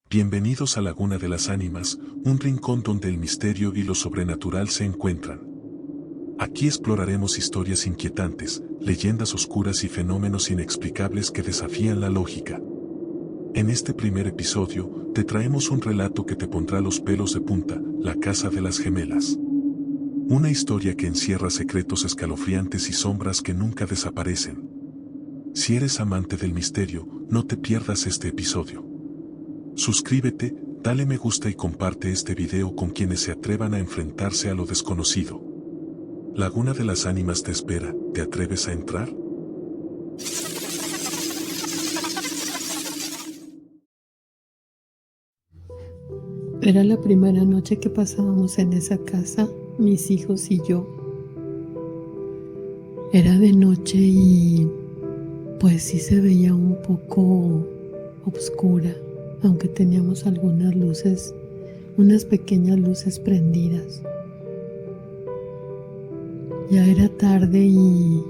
Bienvenidos a Laguna de las Ánimas, un rincón donde el misterio y lo sobrenatural se encuentran. Aquí exploraremos historias inquietantes, leyendas oscuras y fenómenos inexplicables que desafían la lógica. En este primer episodio, te traemos un relato que te pondrá los pelos de punta, La Casa de las Gemelas. Una historia que encierra secretos escalofriantes y sombras que nunca desaparecen. Si eres amante del misterio, no te pierdas este episodio. Suscríbete, dale me gusta y comparte este video con quienes se atrevan a enfrentarse a lo desconocido. Laguna de las Ánimas te espera, ¿te atreves a entrar? Era la primera noche que pasábamos en esa casa, mis hijos y yo. Era de noche y pues sí se veía un poco oscura, aunque teníamos algunas luces, unas pequeñas luces prendidas. Ya era tarde y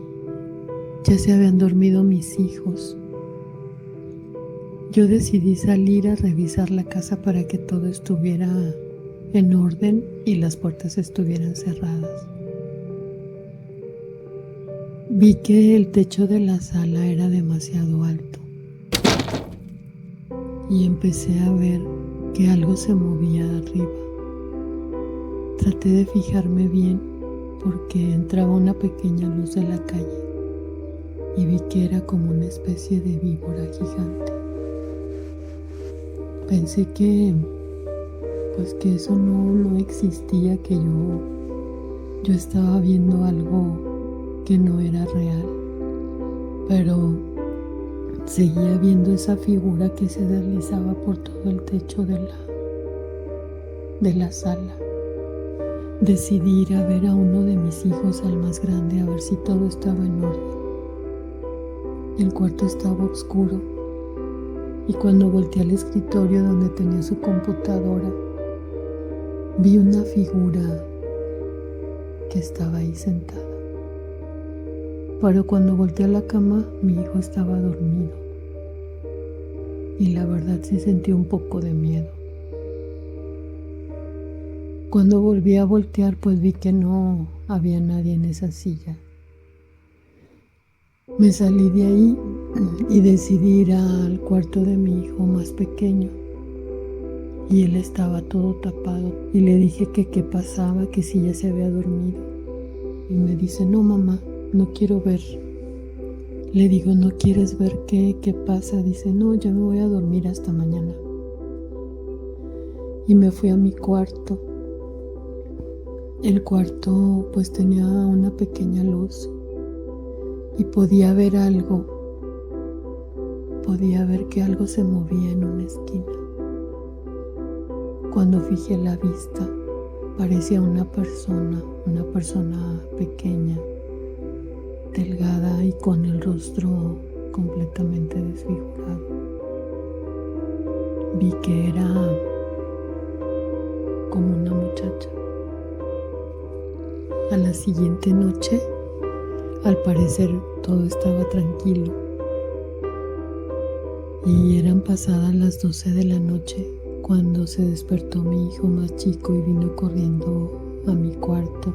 ya se habían dormido mis hijos. Yo decidí salir a revisar la casa para que todo estuviera en orden y las puertas estuvieran cerradas. Vi que el techo de la sala era demasiado alto y empecé a ver que algo se movía arriba. Traté de fijarme bien porque entraba una pequeña luz de la calle y vi que era como una especie de víbora gigante. Pensé que eso no existía, que yo estaba viendo algo que no era real, pero seguía viendo esa figura que se deslizaba por todo el techo de la sala. Decidí ir a ver a uno de mis hijos, al más grande, a ver si todo estaba en orden. El cuarto estaba oscuro y cuando volteé al escritorio donde tenía su computadora, vi una figura que estaba ahí sentada. Pero cuando volteé a la cama, mi hijo estaba dormido. Y la verdad sí sentí un poco de miedo. Cuando volví a voltear, pues vi que no había nadie en esa silla. Me salí de ahí y decidí ir al cuarto de mi hijo más pequeño. Y él estaba todo tapado. Y le dije que qué pasaba, que si ya se había dormido. Y me dice, no mamá, no quiero ver. Le digo, ¿no quieres ver qué pasa? Dice, no, ya me voy a dormir hasta mañana. Y me fui a mi cuarto. El cuarto pues tenía una pequeña luz y podía ver algo. Podía ver que algo se movía en una esquina. Cuando fijé la vista, parecía una persona pequeña, delgada y con el rostro completamente desfigurado. Vi que era como una muchacha. A la siguiente noche, al parecer todo estaba tranquilo y eran pasadas las 12 de la noche cuando se despertó mi hijo más chico y vino corriendo a mi cuarto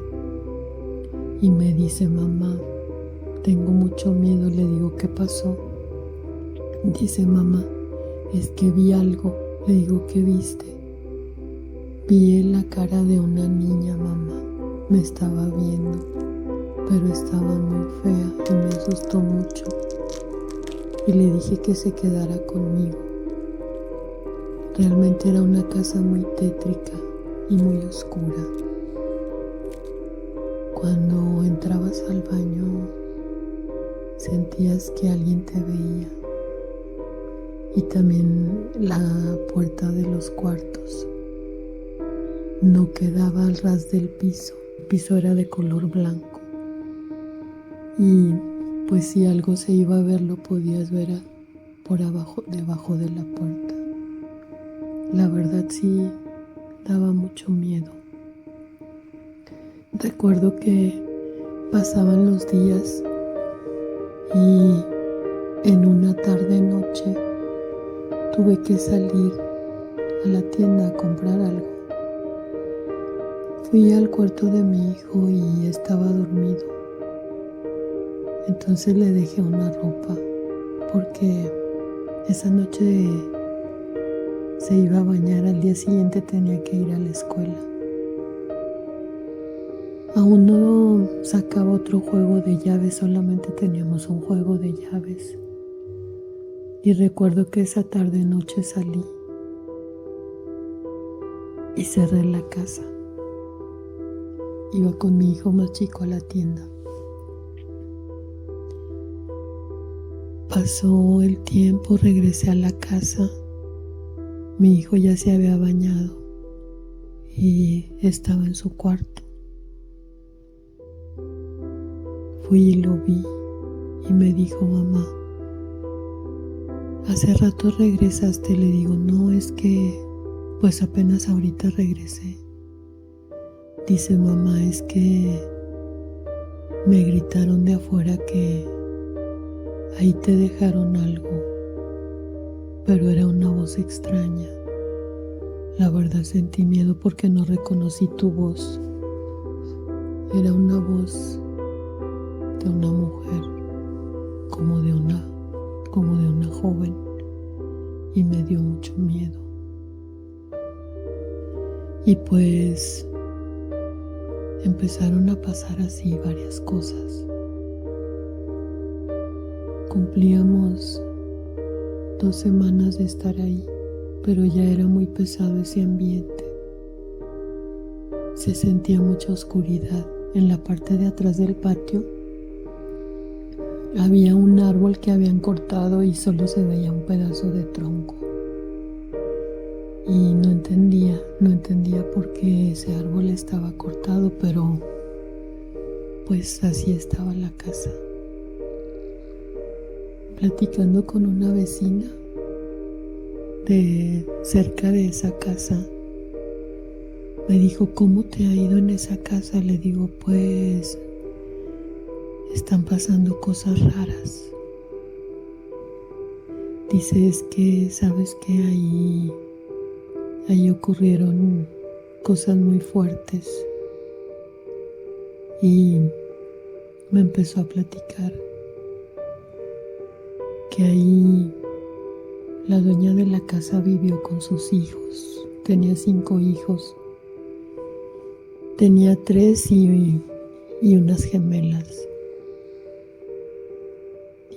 y me dice, mamá, tengo mucho miedo. Le digo, ¿qué pasó? Dice, mamá, es que vi algo. Le digo, ¿qué viste? Vi la cara de una niña, mamá. Me estaba viendo, pero estaba muy fea y me asustó mucho. Y le dije que se quedara conmigo. Realmente era una casa muy tétrica y muy oscura. Cuando entrabas al baño, sentías que alguien te veía. Y también la puerta de los cuartos no quedaba al ras del piso. El piso era de color blanco. Y pues si algo se iba a ver, lo podías ver por abajo, debajo de la puerta. La verdad sí daba mucho miedo. Recuerdo que pasaban los días y en una tarde noche tuve que salir a la tienda a comprar algo. Fui al cuarto de mi hijo y estaba dormido. Entonces le dejé una ropa porque esa noche se iba a bañar, al día siguiente tenía que ir a la escuela. Aún no sacaba otro juego de llaves, solamente teníamos un juego de llaves. Y recuerdo que esa tarde-noche salí y cerré la casa. Iba con mi hijo más chico a la tienda. Pasó el tiempo, regresé a la casa. Mi hijo ya se había bañado y estaba en su cuarto. Fui y lo vi y me dijo: mamá, hace rato regresaste. Le digo: no, es que pues apenas ahorita regresé. Dice: mamá, es que me gritaron de afuera que ahí te dejaron algo, pero era una voz extraña. La verdad sentí miedo porque no reconocí tu voz. Era una voz de una mujer, como de una joven, y me dio mucho miedo. Y pues empezaron a pasar así varias cosas. Cumplíamos 2 semanas de estar ahí, pero ya era muy pesado ese ambiente. Se sentía mucha oscuridad. En la parte de atrás del patio había un árbol que habían cortado y solo se veía un pedazo de tronco. Y no entendía por qué ese árbol estaba cortado, pero pues así estaba la casa. Platicando con una vecina de cerca de esa casa, me dijo: ¿cómo te ha ido en esa casa? Le digo: pues están pasando cosas raras. Dice: es que sabes que ahí ocurrieron cosas muy fuertes. Y me empezó a platicar que ahí la dueña de la casa vivió con sus hijos. Tenía 5 hijos. Tenía 3 y unas gemelas.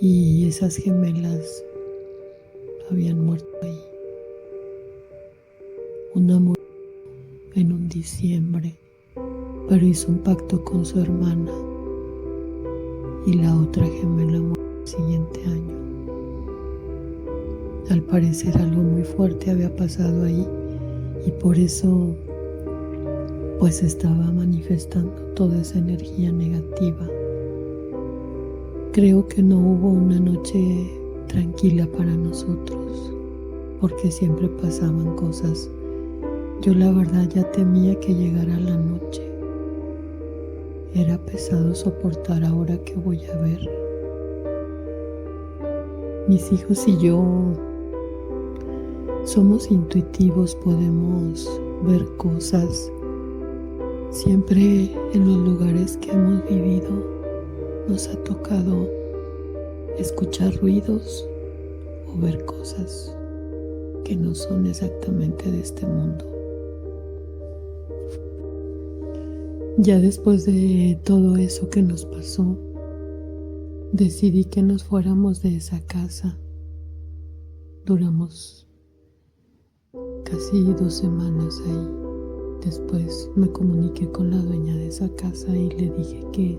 Y esas gemelas habían muerto ahí. Una murió en un diciembre, pero hizo un pacto con su hermana, y la otra gemela murió el siguiente año. Al parecer algo muy fuerte había pasado ahí y por eso pues estaba manifestando toda esa energía negativa. Creo que no hubo una noche tranquila para nosotros, porque siempre pasaban cosas. Yo la verdad ya temía que llegara la noche. Era pesado soportar ahora que voy a ver. Mis hijos y yo somos intuitivos, podemos ver cosas. Siempre en los lugares que hemos vivido nos ha tocado escuchar ruidos o ver cosas que no son exactamente de este mundo. Ya después de todo eso que nos pasó, decidí que nos fuéramos de esa casa. Duramos casi 2 semanas ahí. Después me comuniqué con la dueña de esa casa y le dije que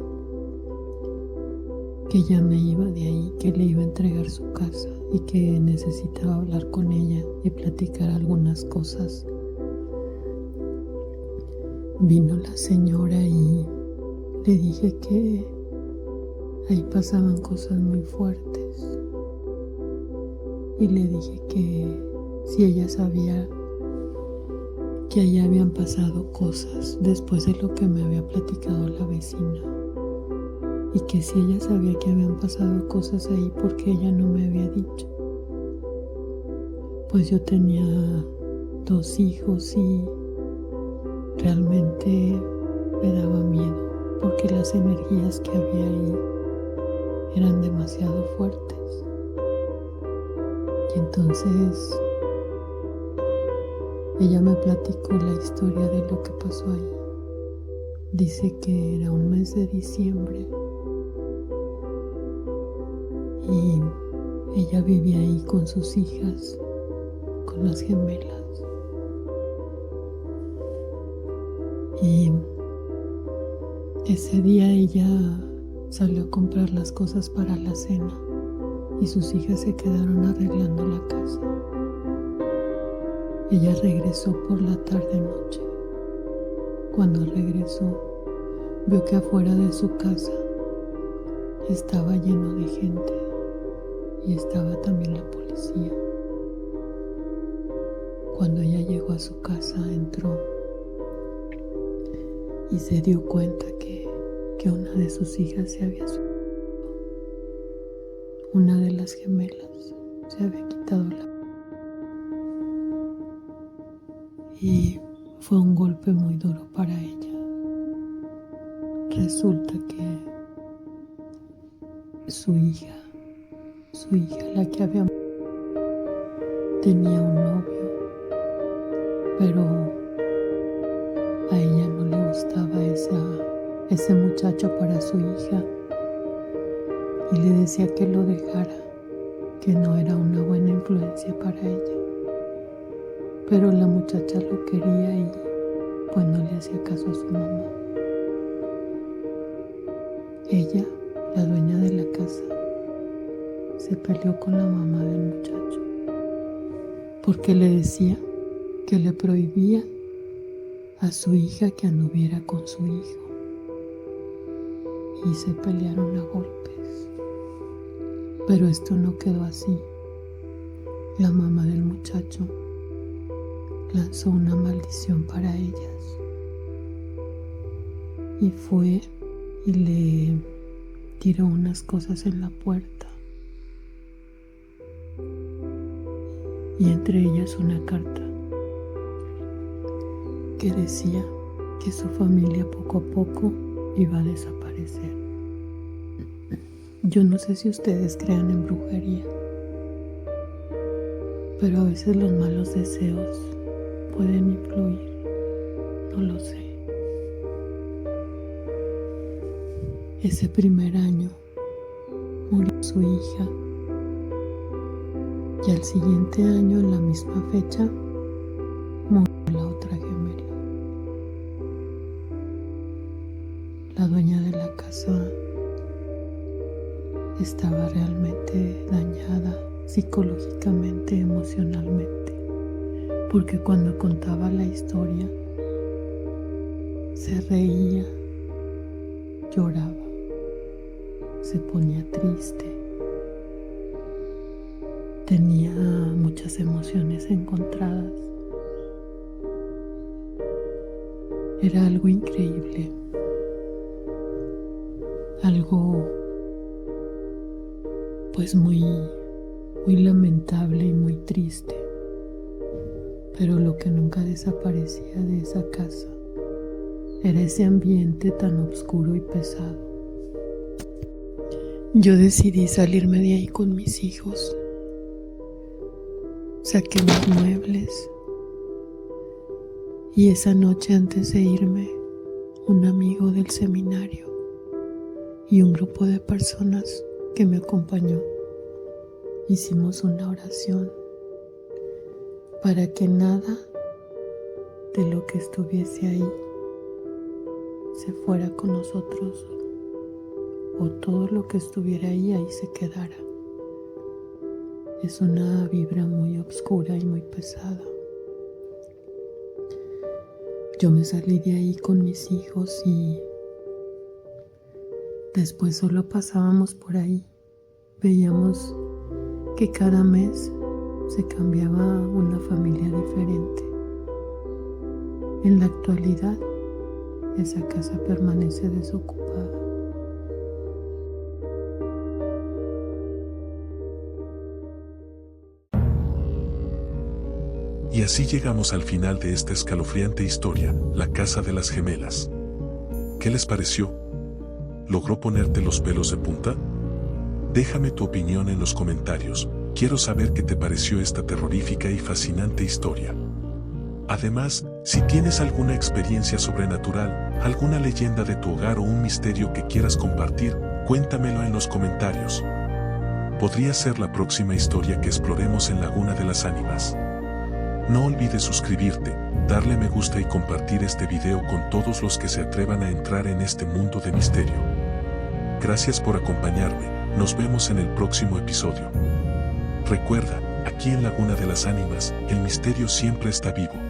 ya me iba de ahí, que le iba a entregar su casa y que necesitaba hablar con ella y platicar algunas cosas. Vino la señora y le dije que ahí pasaban cosas muy fuertes. Y le dije que si ella sabía que allá habían pasado cosas después de lo que me había platicado la vecina. Y que si ella sabía que habían pasado cosas ahí, porque ella no me había dicho. Pues yo tenía 2 hijos y realmente me daba miedo porque las energías que había ahí eran demasiado fuertes. Y entonces ella me platicó la historia de lo que pasó ahí. Dice que era un mes de diciembre y ella vivía ahí con sus hijas, con las gemelas. Y ese día ella salió a comprar las cosas para la cena y sus hijas se quedaron arreglando la casa. Ella regresó por la tarde-noche. Cuando regresó, vio que afuera de su casa estaba lleno de gente y estaba también la policía. Cuando ella llegó a su casa, entró y se dio cuenta que una de sus hijas se había suicidado. Una de las gemelas se había quitado la vida. Y fue un golpe muy duro para ella. Resulta que su hija, la que había muerto, tenía un novio, pero a ella no le gustaba ese muchacho para su hija y le decía que lo dejara, que no era una buena influencia para ella. Pero la muchacha lo quería y pues no le hacía caso a su mamá. Ella, la dueña de la casa, se peleó con la mamá del muchacho porque le decía que le prohibía a su hija que anduviera con su hijo. Y se pelearon a golpes. Pero esto no quedó así. La mamá del muchacho lanzó una maldición para ellas y fue y le tiró unas cosas en la puerta y entre ellas una carta que decía que su familia poco a poco iba a desaparecer. Yo no sé si ustedes crean en brujería, pero a veces los malos deseos pueden influir, no lo sé. Ese primer año murió su hija y al siguiente año, en la misma fecha, murió la otra gemela. La dueña de la casa estaba realmente dañada psicológicamente, emocionalmente, porque cuando contaba la historia se reía, lloraba, se ponía triste, tenía muchas emociones encontradas. Era algo increíble, algo pues muy lamentable y muy triste, pero lo que nunca desaparecía de esa casa era ese ambiente tan oscuro y pesado. Yo decidí salirme de ahí con mis hijos. Saqué mis muebles y esa noche, antes de irme, un amigo del seminario y un grupo de personas que me acompañó hicimos una oración para que nada de lo que estuviese ahí se fuera con nosotros, o todo lo que estuviera ahí se quedara. Es una vibra muy oscura y muy pesada. Yo me salí de ahí con mis hijos y después solo pasábamos por ahí. Veíamos que cada mes se cambiaba una familia diferente. En la actualidad, esa casa permanece desocupada. Y así llegamos al final de esta escalofriante historia, La Casa de las Gemelas. ¿Qué les pareció? ¿Logró ponerte los pelos de punta? Déjame tu opinión en los comentarios, quiero saber qué te pareció esta terrorífica y fascinante historia. Además, si tienes alguna experiencia sobrenatural, alguna leyenda de tu hogar o un misterio que quieras compartir, cuéntamelo en los comentarios. Podría ser la próxima historia que exploremos en Laguna de las Ánimas. No olvides suscribirte, darle me gusta y compartir este video con todos los que se atrevan a entrar en este mundo de misterio. Gracias por acompañarme, nos vemos en el próximo episodio. Recuerda, aquí en Laguna de las Ánimas, el misterio siempre está vivo.